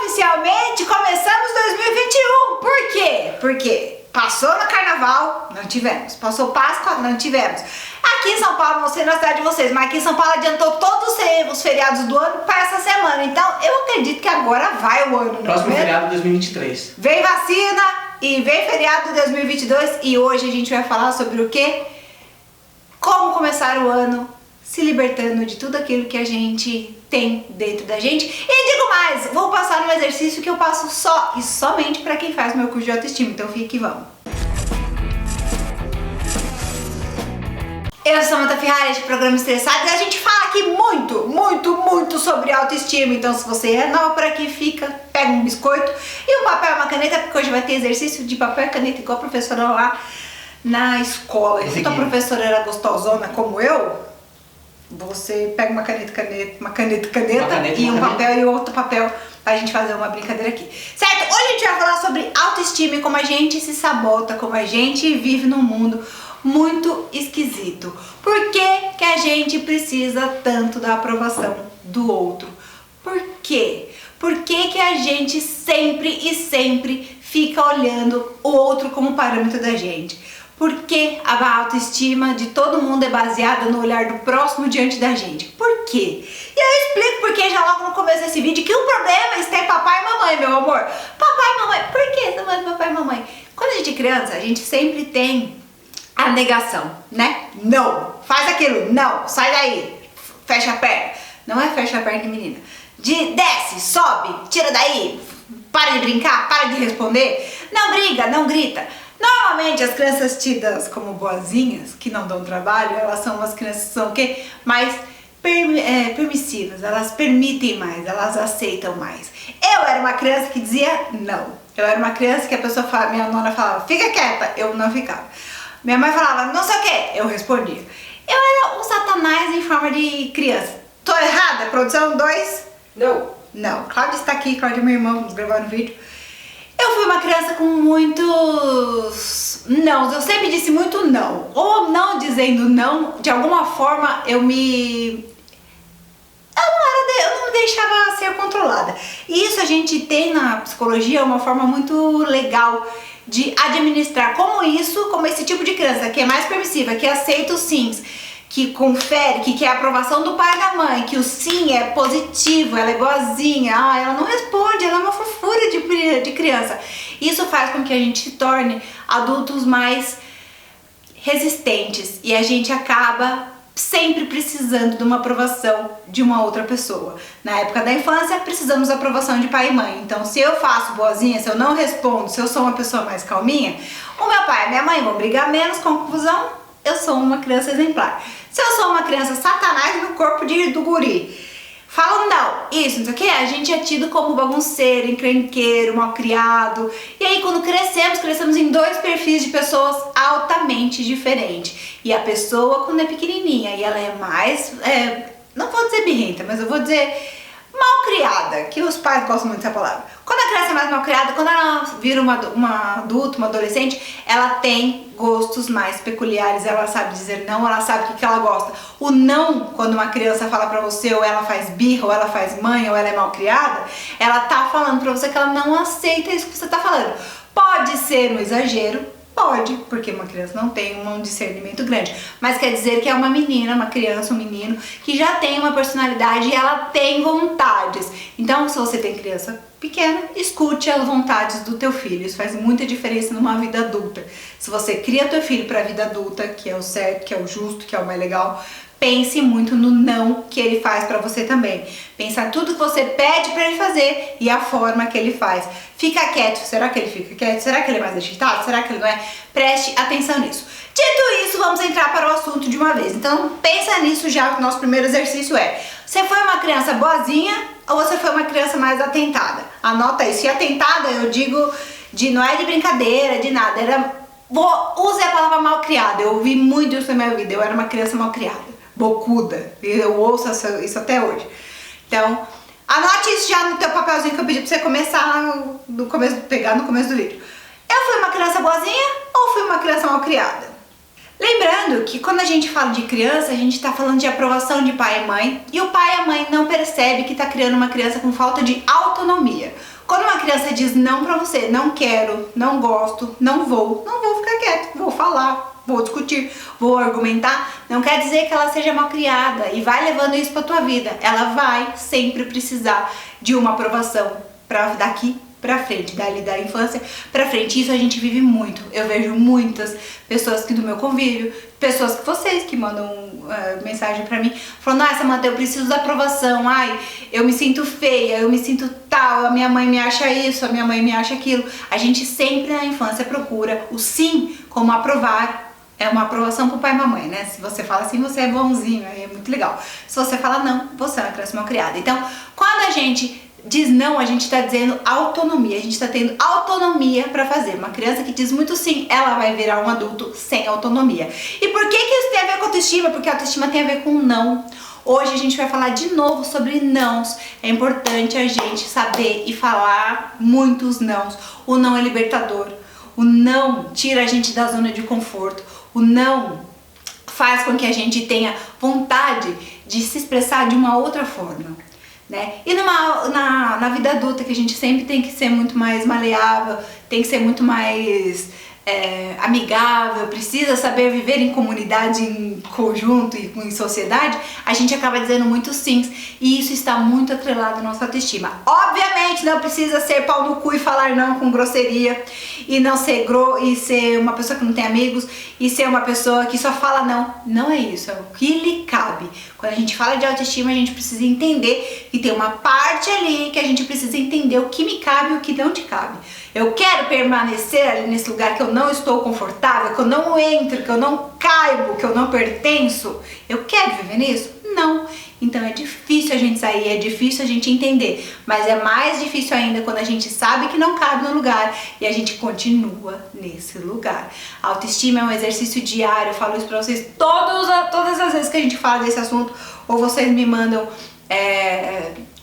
oficialmente começamos 2021. Por quê? Porque passou no carnaval, não tivemos. Passou Páscoa, não tivemos. Aqui em São Paulo, não sei na cidade de vocês, mas aqui em São Paulo adiantou todos os feriados do ano para essa semana. Então eu acredito que agora vai o ano. Próximo feriado de 2023. Vem vacina e vem feriado de 2022 e hoje a gente vai falar sobre o quê? Como começar o ano se libertando de tudo aquilo que a gente tem dentro da gente. E digo mais, vou passar um exercício que eu passo só e somente para quem faz meu curso de autoestima. Então fique e vamos. Eu sou Samantha Ferrari, de Programa Estressado, e a gente fala aqui muito sobre autoestima. Então se você é nova por aqui, pega um biscoito e um papel e uma caneta, porque hoje vai ter exercício de papel e caneta igual a professora lá na escola. Se a professora era gostosona como eu, você pega uma caneta e um papel e outro papel pra gente fazer uma brincadeira aqui. Certo? Hoje a gente vai falar sobre autoestima e como a gente se sabota, como a gente vive num mundo muito esquisito. Por que que a gente precisa tanto da aprovação do outro? Por quê? Por que que a gente sempre fica olhando o outro como parâmetro da gente? Porque a autoestima de todo mundo é baseada no olhar do próximo diante da gente. Por quê? E eu explico porque já logo no começo desse vídeo que o problema está em papai e mamãe, meu amor. Papai e mamãe. Por que você manda papai e mamãe? Quando a gente é criança, a gente sempre tem a negação, né? Não, faz aquilo, não, sai daí, fecha a perna. Não é fecha a perna, menina. Desce, sobe, tira daí, para de brincar, para de responder. Não briga, não grita. Normalmente as crianças tidas como boazinhas, que não dão trabalho, elas são umas crianças que são o quê? Mais permissivas, elas permitem mais, elas aceitam mais. Eu era uma criança que dizia não. Eu era uma criança que a pessoa falava, minha nona falava, fica quieta, eu não ficava. Minha mãe falava, não sei o que, eu respondia. Eu era um satanás em forma de criança. Tô errada? Produção 2? Não. Não. Cláudia está aqui, Cláudia é minha irmã, vamos gravar um vídeo. Eu fui uma criança com muitos não, eu sempre disse muito não. Ou não dizendo não, de alguma forma eu não me deixava ser controlada. E isso a gente tem na psicologia uma forma muito legal de administrar como esse tipo de criança que é mais permissiva, que aceita os sims, que confere, que quer a aprovação do pai e da mãe, que o sim é positivo, ela é boazinha, ela não responde, ela é uma fofura de criança. Isso faz com que a gente se torne adultos mais resistentes e a gente acaba sempre precisando de uma aprovação de uma outra pessoa. Na época da infância, precisamos da aprovação de pai e mãe. Então, se eu faço boazinha, se eu não respondo, se eu sou uma pessoa mais calminha, o meu pai e minha mãe vão brigar menos, conclusão, eu sou uma criança exemplar. Se eu sou uma criança satanás no corpo do guri, falam não, isso, não sei o que, a gente é tido como bagunceiro, encrenqueiro, malcriado. E aí quando crescemos em dois perfis de pessoas altamente diferentes. E a pessoa quando é pequenininha e ela é mais, não vou dizer birrenta, mas eu vou dizer malcriada, que os pais gostam muito dessa palavra. Quando a criança é mais malcriada, quando ela vira uma adulta, uma adolescente, ela tem gostos mais peculiares, ela sabe dizer não, ela sabe o que ela gosta. O não, quando uma criança fala pra você, ou ela faz birra, ou ela faz mãe, ou ela é malcriada, ela tá falando pra você que ela não aceita isso que você tá falando. Pode ser um exagero, pode, porque uma criança não tem um discernimento grande, mas quer dizer que é uma menina, uma criança, um menino que já tem uma personalidade e ela tem vontades. Então, se você tem criança pequena, escute as vontades do teu filho. Isso faz muita diferença numa vida adulta. Se você cria teu filho para a vida adulta, que é o certo, que é o justo, que é o mais legal, pense muito no não que ele faz pra você também. Pensa tudo que você pede pra ele fazer e a forma que ele faz. Fica quieto. Será que ele fica quieto? Será que ele é mais agitado? Será que ele não é? Preste atenção nisso. Dito isso, vamos entrar para o assunto de uma vez. Então, pensa nisso já, que o nosso primeiro exercício é: você foi uma criança boazinha ou você foi uma criança mais atentada? Anota isso. E atentada, eu digo, não é de brincadeira, de nada. Use a palavra malcriada. Eu ouvi muito isso na minha vida. Eu era uma criança malcriada, bocuda. Eu ouço isso até hoje. Então, anote isso já no teu papelzinho que eu pedi pra você começar pegar no começo do vídeo. Eu fui uma criança boazinha ou fui uma criança malcriada? Lembrando que quando a gente fala de criança, a gente está falando de aprovação de pai e mãe, e o pai e a mãe não percebe que está criando uma criança com falta de autonomia. Quando uma criança diz não pra você, não quero, não gosto, não vou ficar quieto, vou falar, vou discutir, vou argumentar, não quer dizer que ela seja mal criada e vai levando isso pra tua vida. Ela vai sempre precisar de uma aprovação pra daqui pra frente, dali da infância pra frente. Isso a gente vive muito. Eu vejo muitas pessoas que do meu convívio, pessoas que vocês que mandam mensagem pra mim, falando: ah, Samanta, eu preciso da aprovação, ai, eu me sinto feia, eu me sinto tal, a minha mãe me acha isso, a minha mãe me acha aquilo. A gente sempre na infância procura o sim como aprovar. É uma aprovação pro pai e mamãe, né? Se você fala assim, você é bonzinho, aí é muito legal. Se você fala não, você é uma criança mal criada. Então, quando a gente diz não, a gente está dizendo autonomia, a gente está tendo autonomia para fazer. Uma criança que diz muito sim, ela vai virar um adulto sem autonomia. E por que isso tem a ver com autoestima? Porque a autoestima tem a ver com não. Hoje a gente vai falar de novo sobre nãos. É importante a gente saber e falar muitos nãos. O não é libertador. O não tira a gente da zona de conforto. O não faz com que a gente tenha vontade de se expressar de uma outra forma, né? E na vida adulta, que a gente sempre tem que ser muito mais maleável, tem que ser muito mais amigável, precisa saber viver em comunidade, em conjunto e em sociedade, a gente acaba dizendo muito sims, e isso está muito atrelado à nossa autoestima. Obviamente não precisa ser pau no cu e falar não com grosseria, e não ser e ser uma pessoa que não tem amigos, e ser uma pessoa que só fala não. Não é isso, é o que lhe cabe. Quando a gente fala de autoestima, a gente precisa entender que tem uma parte ali que a gente precisa entender o que me cabe e o que não te cabe. Eu quero permanecer ali nesse lugar que eu não estou confortável, que eu não entro, que eu não caibo, que eu não pertenço. Eu quero viver nisso? Não. Então é difícil a gente sair, é difícil a gente entender. Mas é mais difícil ainda quando a gente sabe que não cabe no lugar e a gente continua nesse lugar. A autoestima é um exercício diário. Eu falo isso pra vocês todas as vezes que a gente fala desse assunto, ou vocês me mandam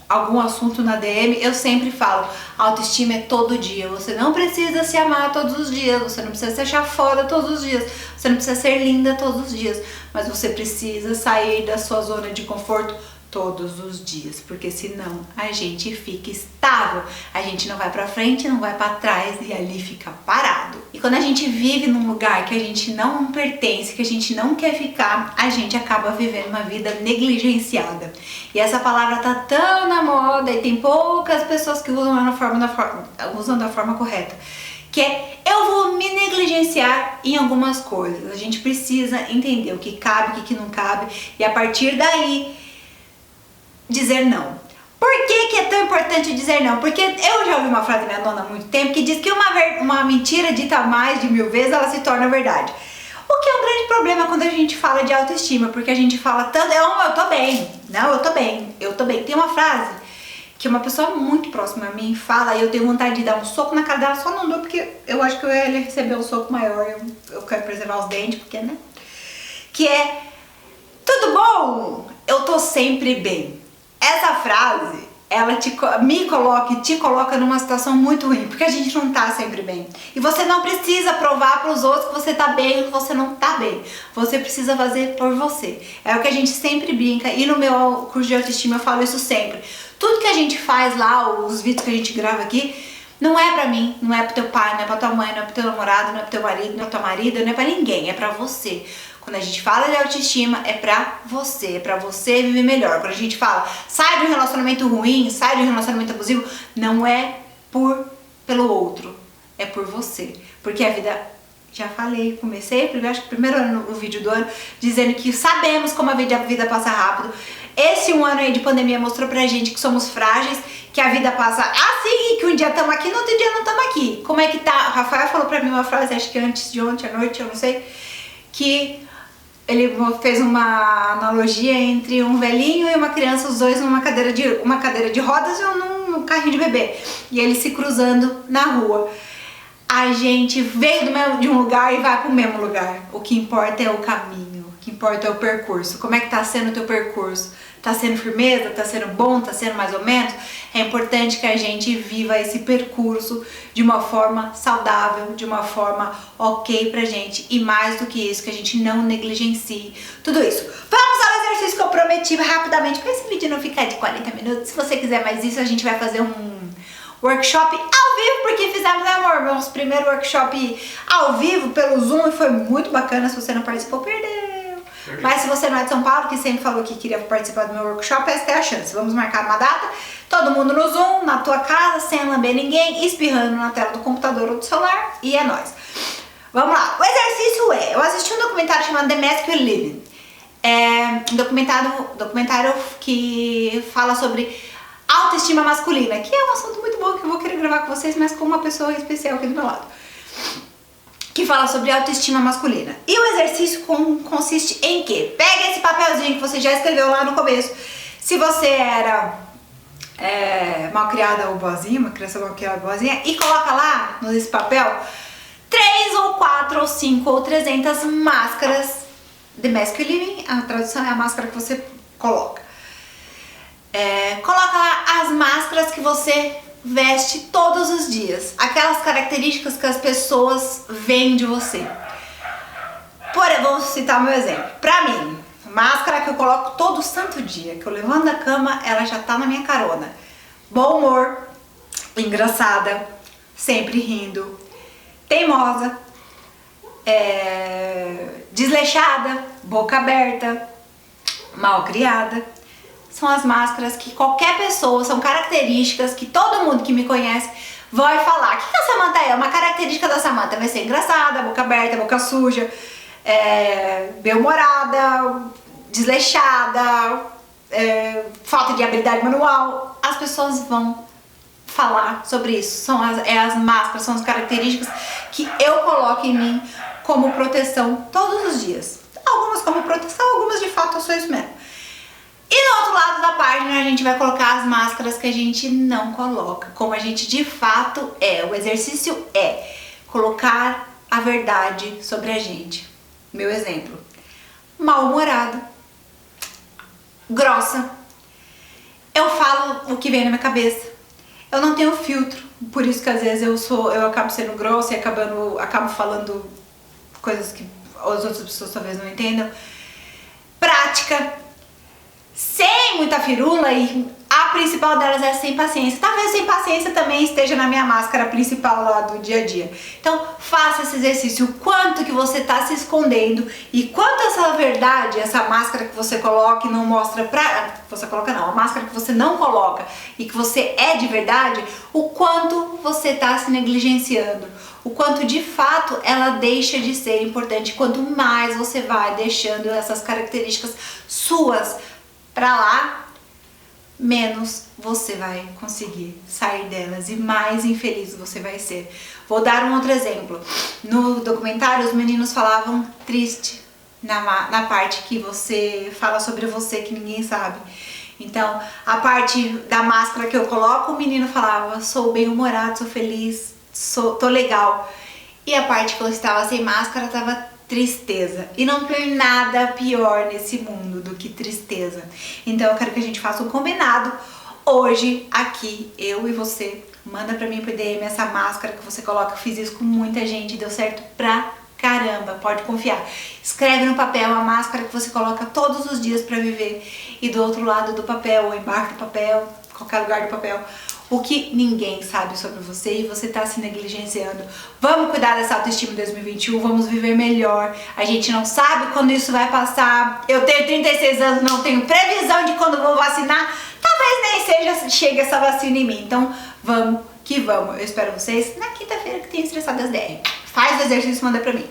algum assunto na DM, eu sempre falo: autoestima é todo dia. Você não precisa se amar todos os dias, você não precisa se achar foda todos os dias, você não precisa ser linda todos os dias, mas você precisa sair da sua zona de conforto todos os dias, porque senão a gente fica estável, a gente não vai pra frente, não vai pra trás e ali fica parado. E quando a gente vive num lugar que a gente não pertence, que a gente não quer ficar, a gente acaba vivendo uma vida negligenciada. E essa palavra tá tão na moda e tem poucas pessoas que usam usam da forma correta, que é: eu vou me negligenciar em algumas coisas. A gente precisa entender o que cabe, o que não cabe, e a partir daí dizer não. Por que é tão importante dizer não? Porque eu já ouvi uma frase da minha nona há muito tempo que diz que uma mentira dita mais de 1000 vezes, ela se torna verdade. O que é um grande problema quando a gente fala de autoestima, porque a gente fala tanto: eu tô bem, não, eu tô bem. Tem uma frase que uma pessoa muito próxima a mim fala e eu tenho vontade de dar um soco na cara dela, só não dou porque eu acho que eu ia receber um soco maior, eu quero preservar os dentes, porque, né? Que é: tudo bom? Eu tô sempre bem. Essa frase, ela me coloca e te coloca numa situação muito ruim, porque a gente não tá sempre bem. E você não precisa provar pros outros que você tá bem ou que você não tá bem. Você precisa fazer por você. É o que a gente sempre brinca, e no meu curso de autoestima eu falo isso sempre. Tudo que a gente faz lá, os vídeos que a gente grava aqui, não é pra mim, não é pro teu pai, não é pra tua mãe, não é pro teu namorado, não é pro teu marido, não é pra tua marida, não é pra ninguém, é pra você. Quando a gente fala de autoestima, é pra você viver melhor. Quando a gente fala: sai de um relacionamento ruim, sai de um relacionamento abusivo, não é pelo outro, é por você. Porque a vida, já falei, comecei, acho que primeiro ano, o vídeo do ano, dizendo que sabemos como a vida passa rápido. Esse um ano aí de pandemia mostrou pra gente que somos frágeis, que a vida passa assim, que um dia estamos aqui, no outro dia não estamos aqui. Como é que tá? O Rafael falou pra mim uma frase, acho que antes de ontem à noite, eu não sei, que ele fez uma analogia entre um velhinho e uma criança, os dois numa cadeira de rodas e num carrinho de bebê, e eles se cruzando na rua. A gente veio de um lugar e vai pro mesmo lugar. O que importa é o caminho, o que importa é o percurso. Como é que tá sendo o teu percurso? Tá sendo firmeza? Tá sendo bom? Tá sendo mais ou menos? É importante que a gente viva esse percurso de uma forma saudável, de uma forma ok pra gente. E mais do que isso, que a gente não negligencie tudo isso. Vamos ao exercício que eu prometi rapidamente, para esse vídeo não ficar de 40 minutos. Se você quiser mais isso, a gente vai fazer um workshop ao vivo, porque fizemos, né, amor? Nosso primeiro workshop ao vivo pelo Zoom e foi muito bacana. Se você não participou, perdeu. Mas se você não é de São Paulo, que sempre falou que queria participar do meu workshop, essa é a chance. Vamos marcar uma data, todo mundo no Zoom, na tua casa, sem lamber ninguém, espirrando na tela do computador ou do celular, e é nóis. Vamos lá. O exercício é, eu assisti um documentário chamado The Masculine Living. É um documentário que fala sobre autoestima masculina, que é um assunto muito bom que eu vou querer gravar com vocês, mas com uma pessoa especial aqui do meu lado, que fala sobre autoestima masculina. E o exercício consiste em que? Pega esse papelzinho que você já escreveu lá no começo. Se você era malcriada ou boazinha, uma criança malcriada ou boazinha, e coloca lá nesse papel 3 ou 4 ou 5 ou 300 máscaras de Masculine Living. A tradução é a máscara que você coloca. Coloca lá as máscaras que você veste todos os dias, aquelas características que as pessoas veem de você. Vou citar o meu exemplo. Pra mim, máscara que eu coloco todo santo dia, que eu levanto da cama, ela já tá na minha carona. Bom humor, engraçada, sempre rindo, teimosa, desleixada, boca aberta, mal criada. São as máscaras que qualquer pessoa, são características que todo mundo que me conhece vai falar. O que a Samantha é? Uma característica da Samantha vai ser engraçada, boca aberta, boca suja, bem-humorada, desleixada, falta de habilidade manual. As pessoas vão falar sobre isso. São as máscaras, são as características que eu coloco em mim como proteção todos os dias. Algumas como proteção, algumas de fato eu sou isso mesmo. E do outro lado da página a gente vai colocar as máscaras que a gente não coloca, como a gente de fato é. O exercício é colocar a verdade sobre a gente. Meu exemplo: mal-humorada, grossa, eu falo o que vem na minha cabeça, eu não tenho filtro, por isso que às vezes eu acabo sendo grossa e acabo falando coisas que as outras pessoas talvez não entendam. Prática, sem muita firula, e a principal delas é sem paciência. Talvez sem paciência também esteja na minha máscara principal lá do dia a dia. Então faça esse exercício, o quanto que você está se escondendo e quanto essa verdade, essa máscara que você coloca e não mostra a máscara que você não coloca e que você é de verdade, o quanto você está se negligenciando, o quanto de fato ela deixa de ser importante. Quanto mais você vai deixando essas características suas pra lá, menos você vai conseguir sair delas e mais infeliz você vai ser. Vou dar um outro exemplo. No documentário, os meninos falavam triste na parte que você fala sobre você, que ninguém sabe. Então, a parte da máscara que eu coloco, o menino falava: sou bem-humorado, sou feliz, tô legal. E a parte que eu estava sem máscara, tava tristeza. E não tem nada pior nesse mundo do que tristeza. Então eu quero que a gente faça um combinado hoje aqui, eu e você. Manda pra mim por DM essa máscara que você coloca. Eu fiz isso com muita gente, deu certo pra caramba, pode confiar. Escreve no papel a máscara que você coloca todos os dias pra viver, e do outro lado do papel, ou embaixo do papel, qualquer lugar do papel, o que ninguém sabe sobre você e você tá se negligenciando. Vamos cuidar dessa autoestima em 2021, vamos viver melhor. A gente não sabe quando isso vai passar. Eu tenho 36 anos, não tenho previsão de quando vou vacinar. Talvez nem chegue essa vacina em mim. Então vamos que vamos. Eu espero vocês na quinta-feira, que tem Estressadas DR. Faz o exercício e manda pra mim.